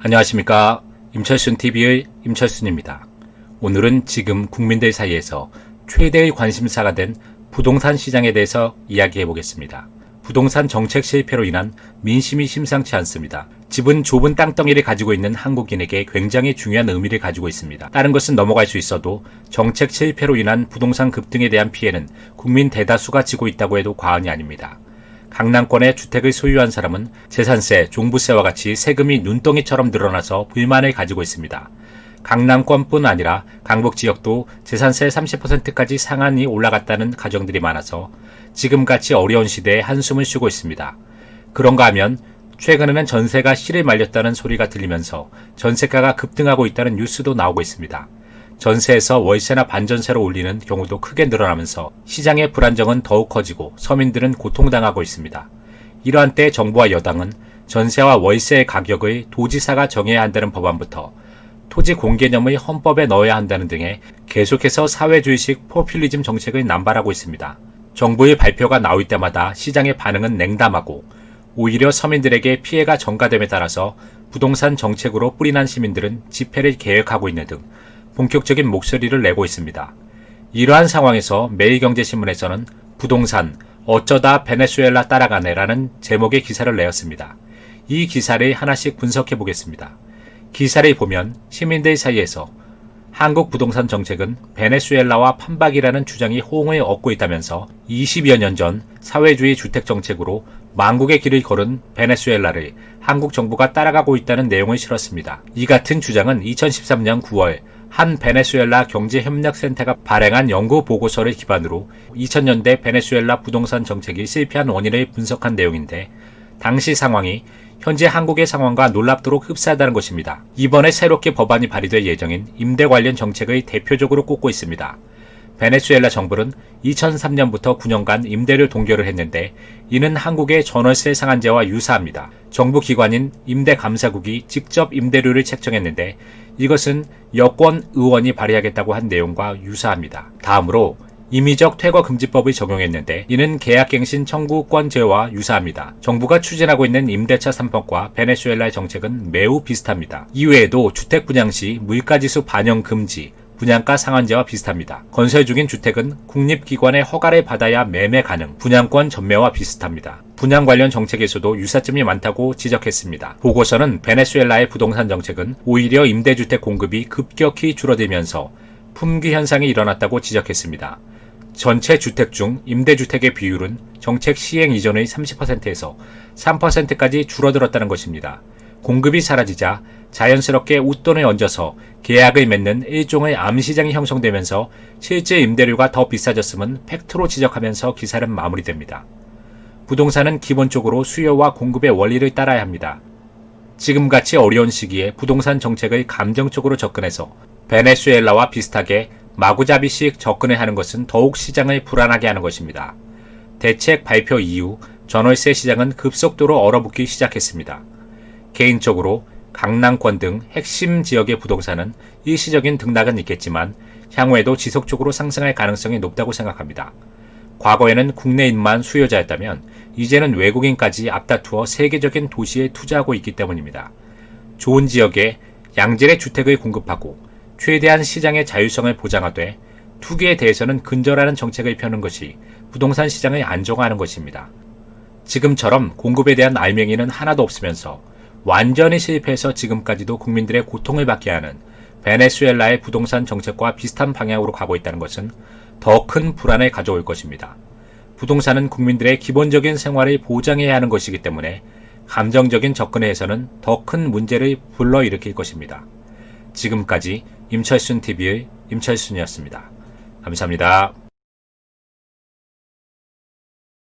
안녕하십니까. 임철순TV의 임철순입니다. 오늘은 지금 국민들 사이에서 최대의 관심사가 된 부동산 시장에 대해서 이야기해 보겠습니다. 부동산 정책 실패로 인한 민심이 심상치 않습니다. 집은 좁은 땅덩이를 가지고 있는 한국인에게 굉장히 중요한 의미를 가지고 있습니다. 다른 것은 넘어갈 수 있어도 정책 실패로 인한 부동산 급등에 대한 피해는 국민 대다수가 지고 있다고 해도 과언이 아닙니다. 강남권의 주택을 소유한 사람은 재산세, 종부세와 같이 세금이 눈덩이처럼 늘어나서 불만을 가지고 있습니다. 강남권뿐 아니라 강북 지역도 재산세 30%까지 상한이 올라갔다는 가정들이 많아서 지금같이 어려운 시대에 한숨을 쉬고 있습니다. 그런가 하면 최근에는 전세가 실을 말렸다는 소리가 들리면서 전세가가 급등하고 있다는 뉴스도 나오고 있습니다. 전세에서 월세나 반전세로 올리는 경우도 크게 늘어나면서 시장의 불안정은 더욱 커지고 서민들은 고통당하고 있습니다. 이러한 때 정부와 여당은 전세와 월세의 가격을 도지사가 정해야 한다는 법안부터 토지 공개념을 헌법에 넣어야 한다는 등의 계속해서 사회주의식 포퓰리즘 정책을 남발하고 있습니다. 정부의 발표가 나올 때마다 시장의 반응은 냉담하고 오히려 서민들에게 피해가 전가됨에 따라서 부동산 정책으로 뿌리난 시민들은 집회를 계획하고 있는 등 본격적인 목소리를 내고 있습니다. 이러한 상황에서 매일경제신문에서는 부동산 어쩌다 베네수엘라 따라가네라는 제목의 기사를 내었습니다. 이 기사를 하나씩 분석해 보겠습니다. 기사를 보면 시민들 사이에서 한국 부동산 정책은 베네수엘라와 판박이라는 주장이 호응을 얻고 있다면서 20여 년 전 사회주의 주택 정책으로 망국의 길을 걸은 베네수엘라를 한국 정부가 따라가고 있다는 내용을 실었습니다. 이 같은 주장은 2013년 9월 한 베네수엘라 경제협력센터가 발행한 연구 보고서를 기반으로 2000년대 베네수엘라 부동산 정책이 실패한 원인을 분석한 내용인데 당시 상황이 현재 한국의 상황과 놀랍도록 흡사하다는 것입니다. 이번에 새롭게 법안이 발의될 예정인 임대 관련 정책의 대표적으로 꼽고 있습니다. 베네수엘라 정부는 2003년부터 9년간 임대를 동결을 했는데 이는 한국의 전월세 상한제와 유사합니다. 정부 기관인 임대감사국이 직접 임대료를 책정했는데 이것은 여권 의원이 발의하겠다고 한 내용과 유사합니다. 다음으로 임의적 퇴거금지법을 적용했는데 이는 계약갱신 청구권제와 유사합니다. 정부가 추진하고 있는 임대차 3법과 베네수엘라의 정책은 매우 비슷합니다. 이외에도 주택 분양 시 물가지수 반영 금지, 분양가 상한제와 비슷합니다. 건설 중인 주택은 국립기관의 허가를 받아야 매매 가능, 분양권 전매와 비슷합니다. 분양 관련 정책에서도 유사점이 많다고 지적했습니다. 보고서는 베네수엘라의 부동산 정책은 오히려 임대주택 공급이 급격히 줄어들면서 품귀 현상이 일어났다고 지적했습니다. 전체 주택 중 임대주택의 비율은 정책 시행 이전의 30%에서 3%까지 줄어들었다는 것입니다. 공급이 사라지자 자연스럽게 웃돈을 얹어서 계약을 맺는 일종의 암시장이 형성되면서 실제 임대료가 더 비싸졌음은 팩트로 지적하면서 기사는 마무리됩니다. 부동산은 기본적으로 수요와 공급의 원리를 따라야 합니다. 지금같이 어려운 시기에 부동산 정책을 감정적으로 접근해서 베네수엘라와 비슷하게 마구잡이식 접근을 하는 것은 더욱 시장을 불안하게 하는 것입니다. 대책 발표 이후 전월세 시장은 급속도로 얼어붙기 시작했습니다. 개인적으로 강남권 등 핵심 지역의 부동산은 일시적인 등락은 있겠지만 향후에도 지속적으로 상승할 가능성이 높다고 생각합니다. 과거에는 국내인만 수요자였다면 이제는 외국인까지 앞다투어 세계적인 도시에 투자하고 있기 때문입니다. 좋은 지역에 양질의 주택을 공급하고 최대한 시장의 자율성을 보장하되 투기에 대해서는 근절하는 정책을 펴는 것이 부동산 시장을 안정화하는 것입니다. 지금처럼 공급에 대한 알맹이는 하나도 없으면서 완전히 실패해서 지금까지도 국민들의 고통을 받게 하는 베네수엘라의 부동산 정책과 비슷한 방향으로 가고 있다는 것은 더 큰 불안을 가져올 것입니다. 부동산은 국민들의 기본적인 생활을 보장해야 하는 것이기 때문에 감정적인 접근에 해서는 더 큰 문제를 불러일으킬 것입니다. 지금까지 임철순TV의 임철순이었습니다. 감사합니다.